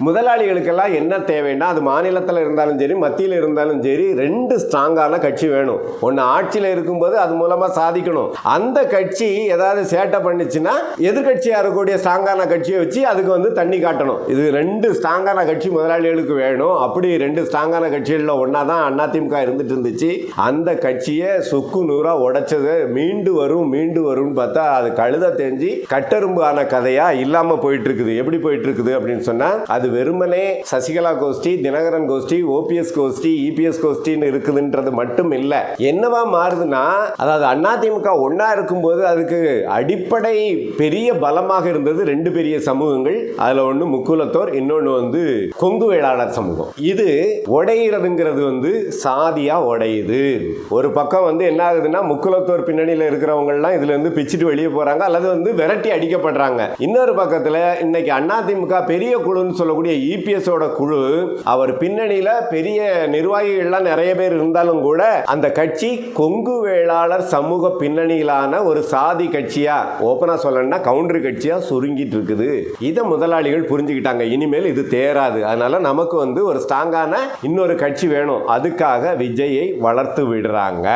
முதலாளிகளுக்கெல்லாம் என்ன தேவைன்னா, அது மாநிலத்தில் இருந்தாலும் சரி, மத்தியில் இருந்தாலும் சரி, 2 ஸ்ட்ராங்கான கட்சி வேணும். ஒன்று ஆட்சியில் இருக்கும்போது அது மூலமாக சாதிக்கணும். அந்த கட்சி ஏதாவது சேட்டை பண்ணிச்சுன்னா எதிர்கட்சியாக இருக்கக்கூடிய ஸ்ட்ராங்கான கட்சியை வச்சு அதுக்கு தண்ணி காட்டணும். இது 2 ஸ்ட்ராங்கான கட்சி முதலாளிகளுக்கு வேணும். அப்படி 2 ஸ்ட்ராங்கான கட்சிகளில் ஒன்றா தான் அதிமுக இருந்துட்டு இருந்துச்சு. அந்த கட்சியை சுக்கு நூறாக உடைச்சது மீண்டு வரும்னு பார்த்தா அது கழுத தேஞ்சி கட்டெரும்பு ஆன கதையா இல்லாமல் போயிட்டு இருக்குது. எப்படி போயிட்டு இருக்குது அப்படின்னு சொன்னால், அது வெறுமனே சசிகலா கோஷ்டி, தினகரன் கோஷ்டி, ஓபிஎஸ் கோஷ்டி, இபிஎஸ் கோஷ்டின்னு இருக்குதுன்றது மட்டும் இல்லை. என்னவா மாறுதுன்னா, அதாவது அதிமுக ஒன்னா இருக்கும்போது அதுக்கு அடிப்படை பெரிய பலமாக இருந்தது 2 பெரிய சமூகங்கள். அதுல ஒன்று முக்குலத்தோர், இன்னொன்று கொங்கு வேளாளர் சமூகம். இது உடையிறதுங்கிறது சாதியா உடையுது. ஒரு பக்கம் என்ன ஆகுதுன்னா, முக்குலத்தோர் பின்னணியில் இருக்கிறவங்க எல்லாம் இதுல இருந்து பிச்சுட்டு வெளியே போறாங்க அல்லது விரட்டி அடிக்கப்படுறாங்க. இன்னொரு பக்கத்தில் இன்னைக்கு அதிமுக பெரிய குழுன்னு சொல்லக்கூடிய இபிஎஸ் ஓட குழு, அவர் பின்னணியில பெரிய நிர்வாகிகள்லாம் நிறைய பேர் இருந்தாலும் கூட அந்த கட்சி கொங்கு வேளாளர் சமூக பின்னணியிலான ஒரு சாதி கட்சியா, ஓபனா சொல்லணும்னா கவுண்டர் கட்சியா சுருங்கிட்டு இருக்குது. இதை முதலாளிகள் புரிஞ்சுக்கிட்டாங்க. இனிமேல் இது தேராது. அதனால நமக்கு ஒரு ஸ்ட்ராங்கான இன்னொரு கட்சி வேணும். அதுக்காக விஜயை வளர்த்து விடுறாங்க.